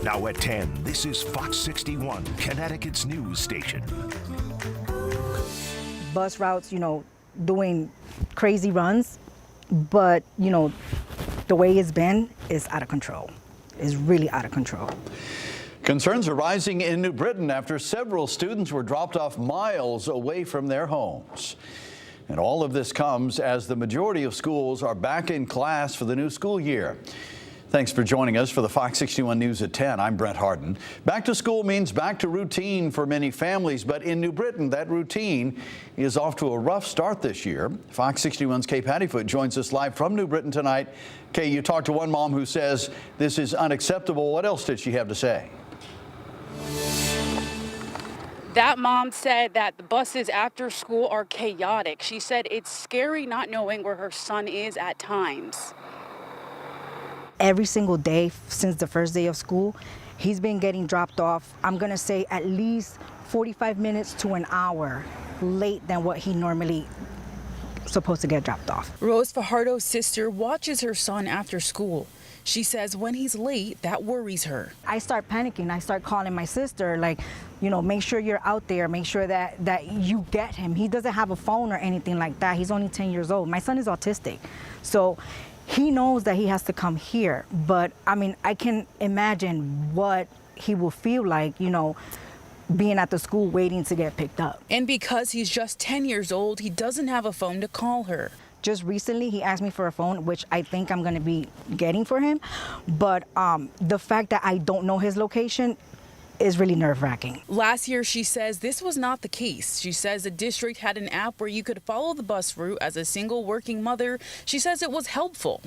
Now at 10, this is Fox 61, Connecticut's news station. Bus routes, doing crazy runs, but, the way it's been is out of control. It's really out of control. Concerns are rising in New Britain after several students were dropped off miles away from their homes. And all of this comes as the majority of schools are back in class for the new school year. Thanks for joining us for the Fox 61 News at 10. I'm Brent Harden. Back to school means back to routine for many families, but in New Britain, that routine is off to a rough start this year. Fox 61's Kay Pattyfoot joins us live from New Britain tonight. Kay, you talked to one mom who says this is unacceptable. What else did she have to say? That mom said that the buses after school are chaotic. She said it's scary not knowing where her son is at times. Every single day since the first day of school, he's been getting dropped off, I'm going to say at least 45 minutes to an hour late than what he normally supposed to get dropped off. Rose Fajardo's sister watches her son after school. She says when he's late, that worries her. I start panicking. I start calling my sister, make sure you're out there. Make sure that you get him. He doesn't have a phone or anything like that. He's only 10 years old. My son is autistic. So he knows that he has to come here. But, I can imagine what he will feel like, being at the school waiting to get picked up. And because he's just 10 years old, he doesn't have a phone to call her. Just recently, he asked me for a phone, which I think I'm going to be getting for him. But the fact that I don't know his location is really nerve-wracking. Last year, she says this was not the case. She says the district had an app where you could follow the bus route as a single working mother. She says it was helpful.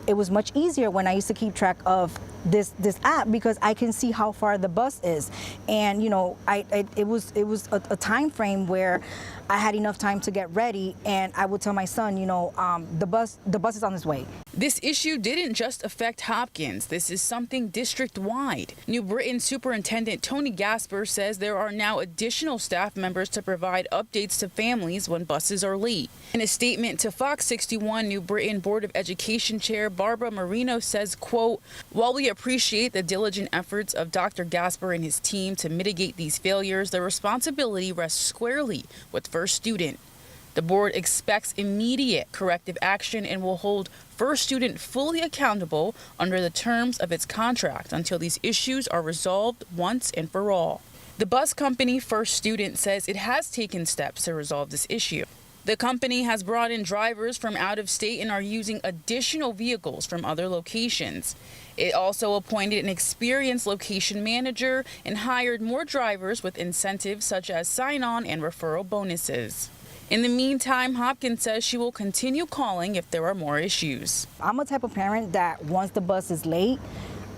It was much easier when I used to keep track of this app because I can see how far the bus is, and it was a time frame where I had enough time to get ready, and I would tell my son, the bus is on its way. This issue didn't just affect Hopkins. This is something district-wide. New Britain Superintendent Tony Gasper says there are now additional staff members to provide updates to families when buses are late. In a statement to Fox 61, New Britain Board of Education Chair Barbara Marino says, quote, "While we appreciate the diligent efforts of Dr. Gasper and his team to mitigate these failures, the responsibility rests squarely with First Student. The board expects immediate corrective action and will hold First Student fully accountable under the terms of its contract until these issues are resolved once and for all." The bus company First Student says it has taken steps to resolve this issue. The company has brought in drivers from out of state and are using additional vehicles from other locations. It also appointed an experienced location manager and hired more drivers with incentives such as sign-on and referral bonuses. In the meantime, Hopkins says she will continue calling if there are more issues. I'm a type of parent that once the bus is late,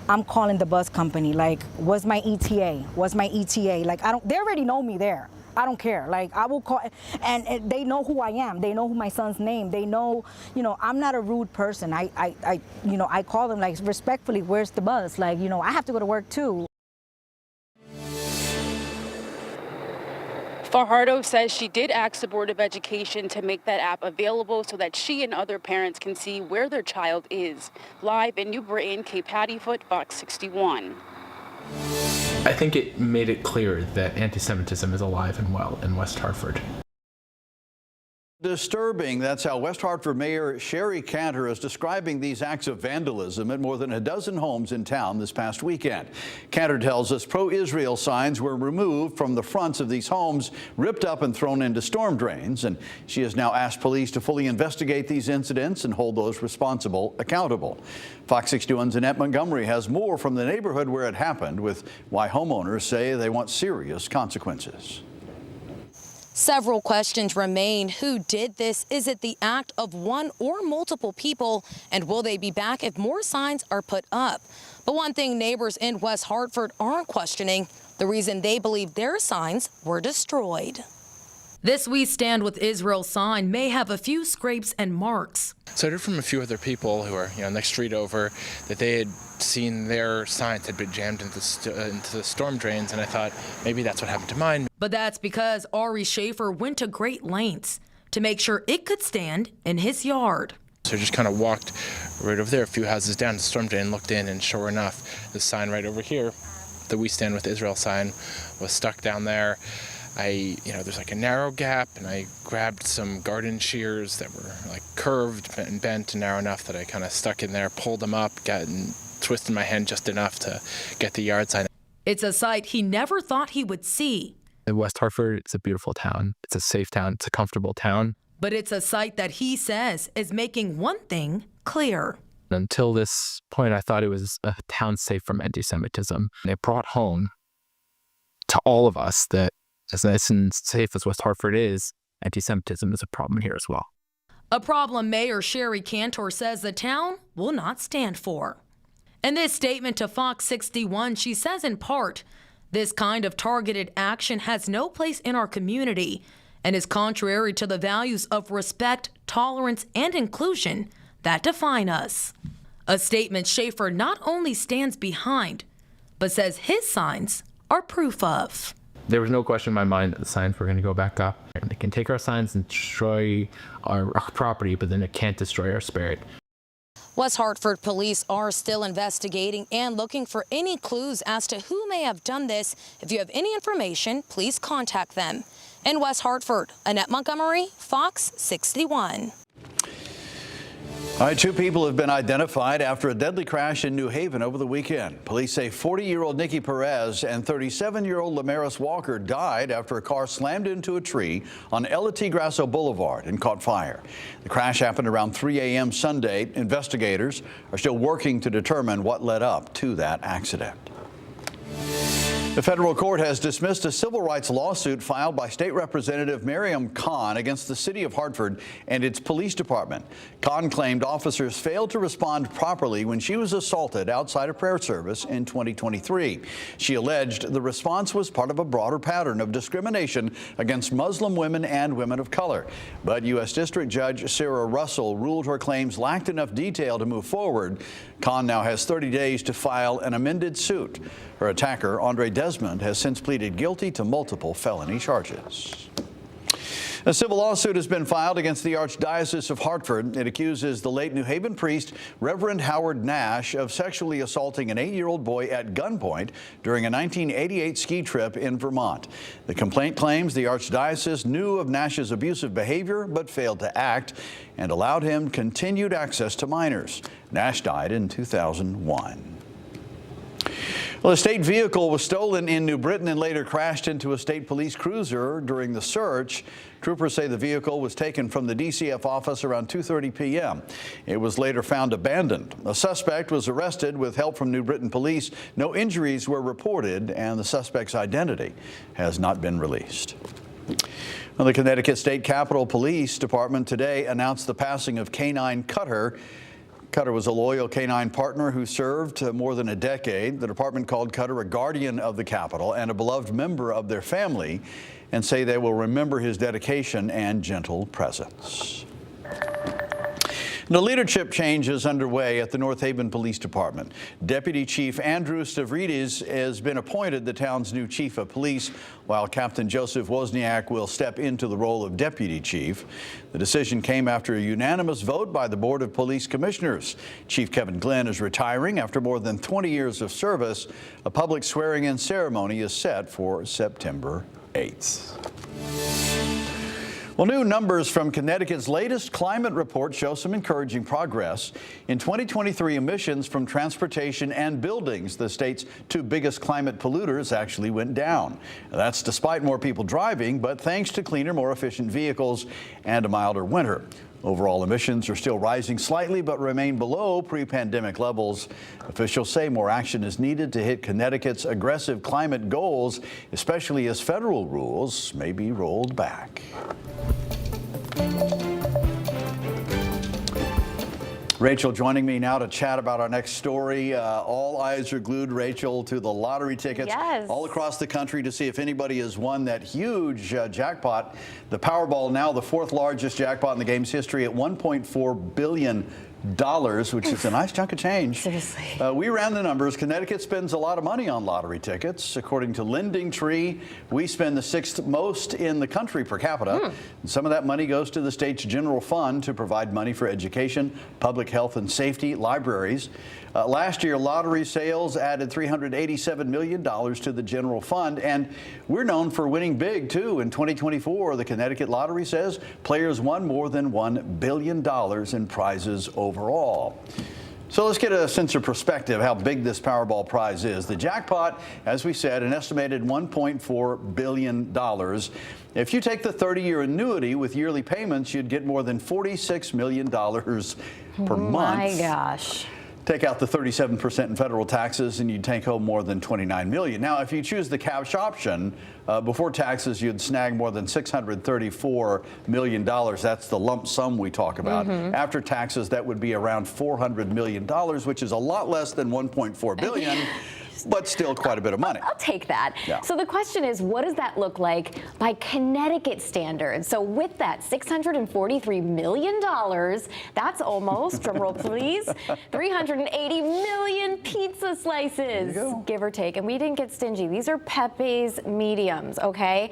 I'm calling the bus company, what's my ETA? What's my ETA? They already know me there. I don't care. I will call, and they know who I am. They know who my son's name. They know, I'm not a rude person. I call them respectfully, where's the bus? I have to go to work too. Fajardo says she did ask the Board of Education to make that app available so that she and other parents can see where their child is. Live in New Britain, Kay Pattyfoot, Fox 61. I think it made it clear that anti-Semitism is alive and well in West Hartford. Disturbing. That's how West Hartford Mayor Sherry Cantor is describing these acts of vandalism at more than a dozen homes in town this past weekend. Cantor tells us pro-Israel signs were removed from the fronts of these homes, ripped up and thrown into storm drains, and she has now asked police to fully investigate these incidents and hold those responsible accountable. Fox 61's Annette Montgomery has more from the neighborhood where it happened, with why homeowners say they want serious consequences. Several questions remain. Who did this? Is it the act of one or multiple people? And will they be back if more signs are put up? But one thing neighbors in West Hartford aren't questioning, the reason they believe their signs were destroyed. This We Stand With Israel sign may have a few scrapes and marks. So I heard from a few other people who are next street over that they had seen their signs had been jammed into the storm drains, and I thought maybe that's what happened to mine. But that's because Ari Schaefer went to great lengths to make sure it could stand in his yard. So I just kind of walked right over there, a few houses down, the storm drain, looked in, and sure enough, the sign right over here, the "We Stand with Israel" sign, was stuck down there. There's like a narrow gap, and I grabbed some garden shears that were like curved and bent and narrow enough that I kind of stuck in there, pulled them up, and twisted my hand just enough to get the yard sign. It's a sight he never thought he would see. In West Hartford, it's a beautiful town. It's a safe town. It's a comfortable town. But it's a sight that he says is making one thing clear. Until this point, I thought it was a town safe from anti-Semitism. And it brought home to all of us that as nice and safe as West Hartford is, anti-Semitism is a problem here as well. A problem Mayor Sherry Cantor says the town will not stand for. In this statement to Fox 61, she says in part, this kind of targeted action has no place in our community and is contrary to the values of respect, tolerance, and inclusion that define us. A statement Schaefer not only stands behind, but says his signs are proof of. There was no question in my mind that the signs were going to go back up. They can take our signs and destroy our property, but then it can't destroy our spirit. West Hartford police are still investigating and looking for any clues as to who may have done this. If you have any information, please contact them. In West Hartford, Annette Montgomery, Fox 61. All right, 2 people have been identified after a deadly crash in New Haven over the weekend. Police say 40-year-old Nikki Perez and 37-year-old Lamaris Walker died after a car slammed into a tree on El Tigraso Boulevard and caught fire. The crash happened around 3 a.m. Sunday. Investigators are still working to determine what led up to that accident. The federal court has dismissed a civil rights lawsuit filed by State Representative Miriam Khan against the city of Hartford and its police department. Khan claimed officers failed to respond properly when she was assaulted outside a prayer service in 2023. She alleged the response was part of a broader pattern of discrimination against Muslim women and women of color. But U.S. District Judge Sarah Russell ruled her claims lacked enough detail to move forward. Khan now has 30 days to file an amended suit. Her attacker, Andre Desmond, has since pleaded guilty to multiple felony charges. A civil lawsuit has been filed against the Archdiocese of Hartford. It accuses the late New Haven priest, Reverend Howard Nash, of sexually assaulting an 8-year-old boy at gunpoint during a 1988 ski trip in Vermont. The complaint claims the Archdiocese knew of Nash's abusive behavior but failed to act and allowed him continued access to minors. Nash died in 2001. Well, a state vehicle was stolen in New Britain and later crashed into a state police cruiser during the search. Troopers say the vehicle was taken from the DCF office around 2:30 p.m. It was later found abandoned. A suspect was arrested with help from New Britain police. No injuries were reported, and the suspect's identity has not been released. Well, the Connecticut State Capitol Police Department today announced the passing of K-9 Cutter. Cutter was a loyal K-9 partner who served more than a decade. The department called Cutter a guardian of the Capitol and a beloved member of their family, and say they will remember his dedication and gentle presence. The leadership change is underway at the North Haven Police Department. Deputy Chief Andrew Stavridis has been appointed the town's new chief of police, while Captain Joseph Wozniak will step into the role of deputy chief. The decision came after a unanimous vote by the Board of Police Commissioners. Chief Kevin Glenn is retiring after more than 20 years of service. A public swearing-in ceremony is set for September 8th. Well, new numbers from Connecticut's latest climate report show some encouraging progress. In 2023, emissions from transportation and buildings, the state's 2 biggest climate polluters, actually went down. That's despite more people driving, but thanks to cleaner, more efficient vehicles and a milder winter. Overall emissions are still rising slightly, but remain below pre-pandemic levels. Officials say more action is needed to hit Connecticut's aggressive climate goals, especially as federal rules may be rolled back. Rachel joining me now to chat about our next story. All eyes are glued, Rachel, to the lottery tickets all across the country to see if anybody has won that huge jackpot. The Powerball, now the 4th largest jackpot in the game's history at $1.4 billion. which is a nice chunk of change. Seriously. We ran the numbers. Connecticut spends a lot of money on lottery tickets. According to Lending Tree, we spend the 6th most in the country per capita. And some of that money goes to the state's general fund to provide money for education, public health and safety, libraries. Last year, lottery sales added $387 million to the general fund, and we're known for winning big, too. In 2024, the Connecticut Lottery says players won more than $1 billion in prizes overall. So let's get a sense of perspective how big this Powerball prize is. The jackpot, as we said, an estimated $1.4 billion. If you take the 30-year annuity with yearly payments, you'd get more than $46 million per month. My gosh. Take out the 37% in federal taxes and you'd take home more than $29 million. Now, if you choose the cash option, before taxes, you'd snag more than $634 million. That's the lump sum we talk about. After taxes, that would be around $400 million, which is a lot less than $1.4 billion. But still quite a bit of money. I'll take that. Yeah. So the question is, what does that look like by Connecticut standards? So with that $643 million, that's almost, drumroll please, 380 million pizza slices, give or take. And we didn't get stingy. These are Pepe's mediums, okay?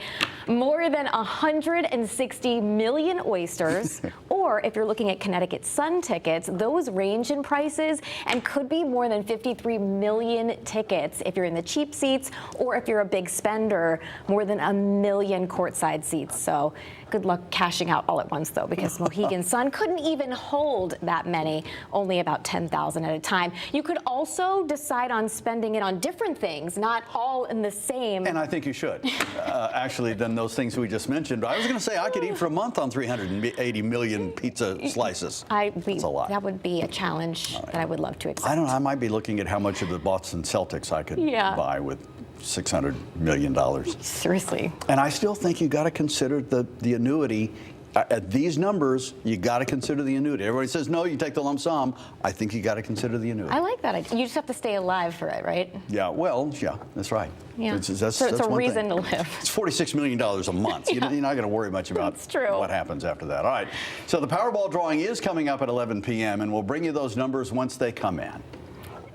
More than 160 million oysters. Or if you're looking at Connecticut Sun tickets, those range in prices and could be more than 53 million tickets if you're in the cheap seats, or if you're a big spender, more than 1 million courtside seats. So good luck cashing out all at once, though, because Mohegan Sun couldn't even hold that many, only about 10,000 at a time. You could also decide on spending it on different things, not all in the same. And I think you should, actually, than those things we just mentioned. I was going to say I could eat for a month on 380 million pizza slices. That's a lot. That would be a challenge that I would love to accept. I don't know. I might be looking at how much of the Boston Celtics I could buy with $600 million. Seriously. And I still think you got to consider the annuity. At these numbers, you got to consider the annuity. Everybody says, no, you take the lump sum. I think you got to consider the annuity. I like that idea. You just have to stay alive for it, right? Yeah, well, yeah, that's right. Yeah. That's so it's that's a reason to live. It's $46 million a month. You're not going to worry much about what happens after that. All right. So the Powerball drawing is coming up at 11 p.m., and we'll bring you those numbers once they come in.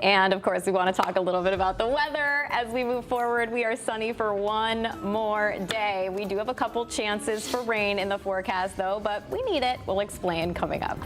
And of course, we want to talk a little bit about the weather as we move forward. We are sunny for one more day. We do have a couple chances for rain in the forecast, though, but we need it. We'll explain coming up.